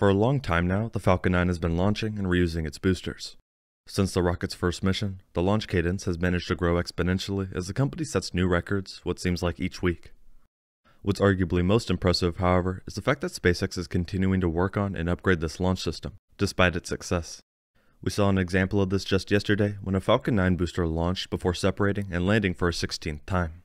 For a long time now, the Falcon 9 has been launching and reusing its boosters. Since the rocket's first mission, the launch cadence has managed to grow exponentially as the company sets new records what seems like each week. What's arguably most impressive, however, is the fact that SpaceX is continuing to work on and upgrade this launch system, despite its success. We saw an example of this just yesterday when a Falcon 9 booster launched before separating and landing for a 16th time.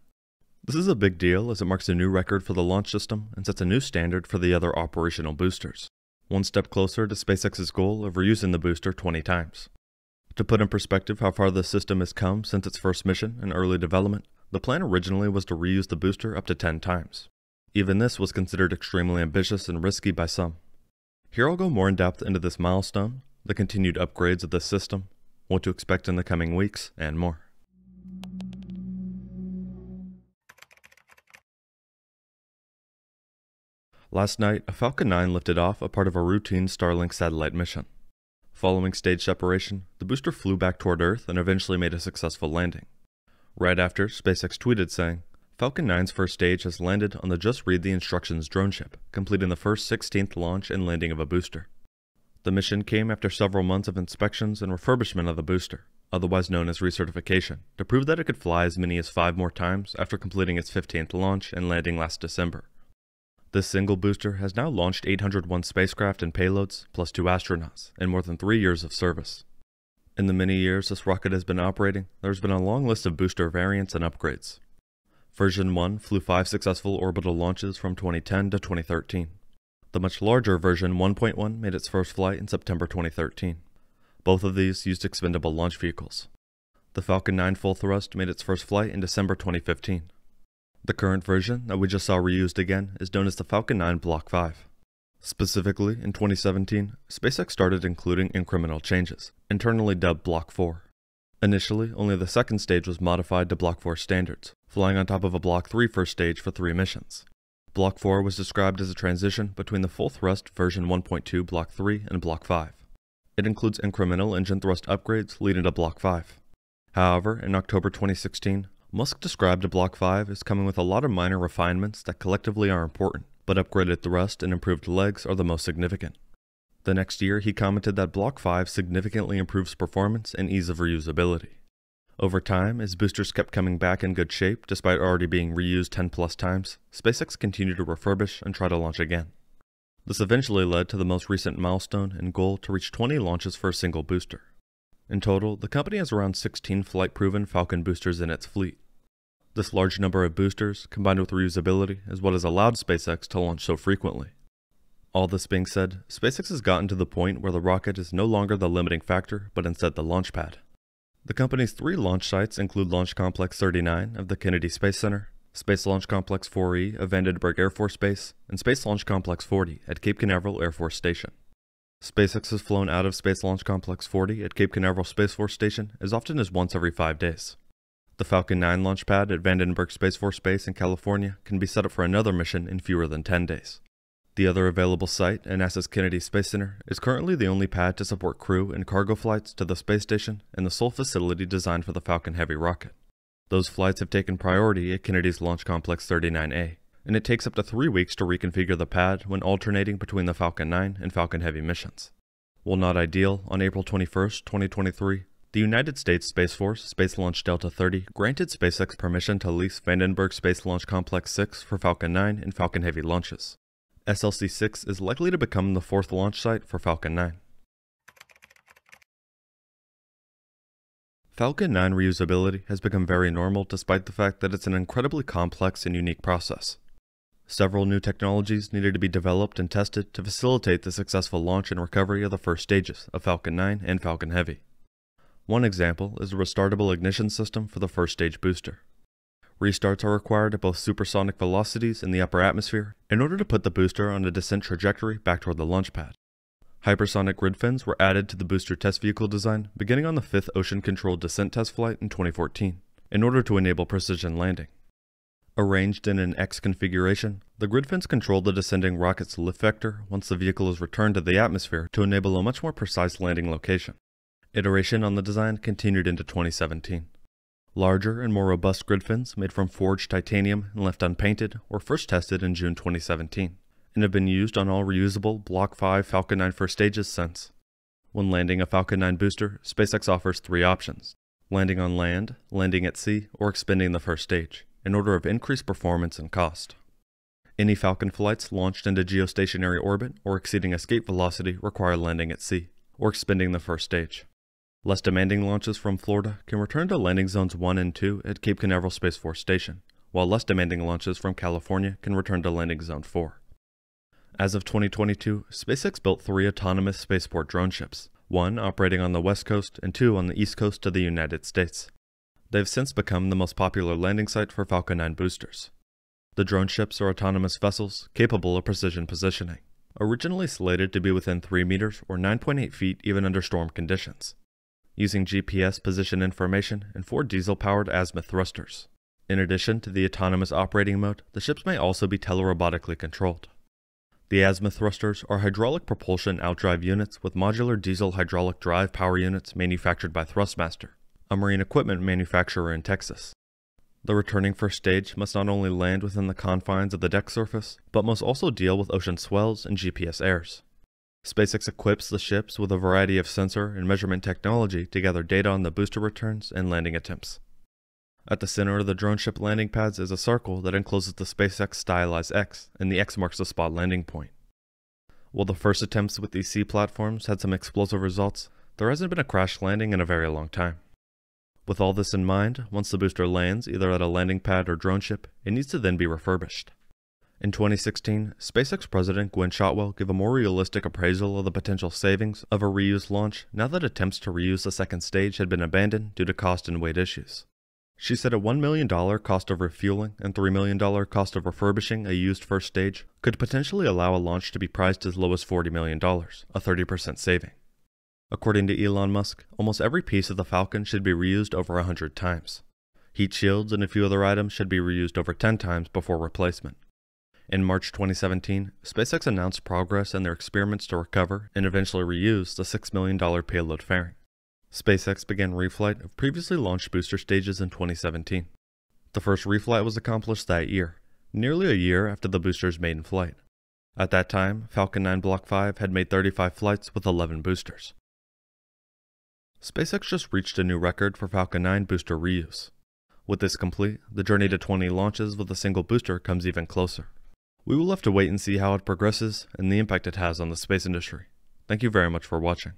This is a big deal as it marks a new record for the launch system and sets a new standard for the other operational boosters. One step closer to SpaceX's goal of reusing the booster 20 times. To put in perspective how far the system has come since its first mission and early development, the plan originally was to reuse the booster up to 10 times. Even this was considered extremely ambitious and risky by some. Here I'll go more in depth into this milestone, the continued upgrades of this system, what to expect in the coming weeks, and more. Last night, a Falcon 9 lifted off a part of a routine Starlink satellite mission. Following stage separation, the booster flew back toward Earth and eventually made a successful landing. Right after, SpaceX tweeted saying, "Falcon 9's first stage has landed on the Just Read the Instructions drone ship, completing the first 16th launch and landing of a booster." The mission came after several months of inspections and refurbishment of the booster, otherwise known as recertification, to prove that it could fly as many as 5 more times after completing its 15th launch and landing last December. This single booster has now launched 801 spacecraft and payloads, plus 2 astronauts, in more than 3 years of service. In the many years this rocket has been operating, there's been a long list of booster variants and upgrades. Version 1 flew 5 successful orbital launches from 2010 to 2013. The much larger version 1.1 made its first flight in September 2013. Both of these used expendable launch vehicles. The Falcon 9 full thrust made its first flight in December 2015. The current version, that we just saw reused again, is known as the Falcon 9 Block 5. Specifically, in 2017, SpaceX started including incremental changes, internally dubbed Block 4. Initially, only the second stage was modified to Block 4 standards, flying on top of a Block 3 first stage for 3 missions. Block 4 was described as a transition between the full thrust version 1.2 Block 3 and Block 5. It includes incremental engine thrust upgrades leading to Block 5. However, in October 2016, Musk described Block 5 as coming with a lot of minor refinements that collectively are important, but upgraded thrust and improved legs are the most significant. The next year, he commented that Block 5 significantly improves performance and ease of reusability. Over time, as boosters kept coming back in good shape despite already being reused 10 plus times, SpaceX continued to refurbish and try to launch again. This eventually led to the most recent milestone and goal to reach 20 launches for a single booster. In total, the company has around 16 flight-proven Falcon boosters in its fleet. This large number of boosters, combined with reusability, is what has allowed SpaceX to launch so frequently. All this being said, SpaceX has gotten to the point where the rocket is no longer the limiting factor, but instead the launch pad. The company's 3 launch sites include Launch Complex 39 of the Kennedy Space Center, Space Launch Complex 4E of Vandenberg Air Force Base, and Space Launch Complex 40 at Cape Canaveral Air Force Station. SpaceX has flown out of Space Launch Complex 40 at Cape Canaveral Space Force Station as often as once every 5 days. The Falcon 9 launch pad at Vandenberg Space Force Base in California can be set up for another mission in fewer than 10 days. The other available site at NASA's Kennedy Space Center is currently the only pad to support crew and cargo flights to the space station and the sole facility designed for the Falcon Heavy rocket. Those flights have taken priority at Kennedy's Launch Complex 39A, and it takes up to 3 weeks to reconfigure the pad when alternating between the Falcon 9 and Falcon Heavy missions. While not ideal, on April 21, 2023, the United States Space Force Space Launch Delta 30 granted SpaceX permission to lease Vandenberg Space Launch Complex 6 for Falcon 9 and Falcon Heavy launches. SLC-6 is likely to become the 4th launch site for Falcon 9. Falcon 9 reusability has become very normal despite the fact that it's an incredibly complex and unique process. Several new technologies needed to be developed and tested to facilitate the successful launch and recovery of the first stages of Falcon 9 and Falcon Heavy. One example is a restartable ignition system for the first stage booster. Restarts are required at both supersonic velocities in the upper atmosphere in order to put the booster on a descent trajectory back toward the launch pad. Hypersonic grid fins were added to the booster test vehicle design beginning on the 5th ocean-controlled descent test flight in 2014 in order to enable precision landing. Arranged in an X configuration, the grid fins control the descending rocket's lift vector once the vehicle is returned to the atmosphere to enable a much more precise landing location. Iteration on the design continued into 2017. Larger and more robust grid fins made from forged titanium and left unpainted were first tested in June 2017, and have been used on all reusable Block 5 Falcon 9 first stages since. When landing a Falcon 9 booster, SpaceX offers 3 options: landing on land, landing at sea, or expending the first stage, in order of increased performance and cost. Any Falcon flights launched into geostationary orbit or exceeding escape velocity require landing at sea, or expending the first stage. Less demanding launches from Florida can return to landing zones 1 and 2 at Cape Canaveral Space Force Station, while less demanding launches from California can return to landing zone 4. As of 2022, SpaceX built 3 autonomous spaceport drone ships, 1 operating on the West Coast and 2 on the East Coast of the United States. They've since become the most popular landing site for Falcon 9 boosters. The drone ships are autonomous vessels capable of precision positioning, originally slated to be within 3 meters or 9.8 feet even under storm conditions, using GPS position information and 4 diesel-powered azimuth thrusters. In addition to the autonomous operating mode, the ships may also be telerobotically controlled. The azimuth thrusters are hydraulic propulsion outdrive units with modular diesel hydraulic drive power units manufactured by Thrustmaster, a marine equipment manufacturer in Texas. The returning first stage must not only land within the confines of the deck surface, but must also deal with ocean swells and GPS errors. SpaceX equips the ships with a variety of sensor and measurement technology to gather data on the booster returns and landing attempts. At the center of the drone ship landing pads is a circle that encloses the SpaceX stylized X, and the X marks the spot landing point. While the first attempts with these sea platforms had some explosive results, there hasn't been a crash landing in a very long time. With all this in mind, once the booster lands either at a landing pad or drone ship, it needs to then be refurbished. In 2016, SpaceX President Gwynne Shotwell gave a more realistic appraisal of the potential savings of a reused launch now that attempts to reuse the second stage had been abandoned due to cost and weight issues. She said a $1 million cost of refueling and $3 million cost of refurbishing a used first stage could potentially allow a launch to be priced as low as $40 million, a 30% saving. According to Elon Musk, almost every piece of the Falcon should be reused over 100 times. Heat shields and a few other items should be reused over 10 times before replacement. In March 2017, SpaceX announced progress in their experiments to recover and eventually reuse the $6 million payload fairing. SpaceX began reflight of previously launched booster stages in 2017. The first reflight was accomplished that year, nearly a year after the booster's maiden flight. At that time, Falcon 9 Block 5 had made 35 flights with 11 boosters. SpaceX just reached a new record for Falcon 9 booster reuse. With this complete, the journey to 20 launches with a single booster comes even closer. We will have to wait and see how it progresses and the impact it has on the space industry. Thank you very much for watching.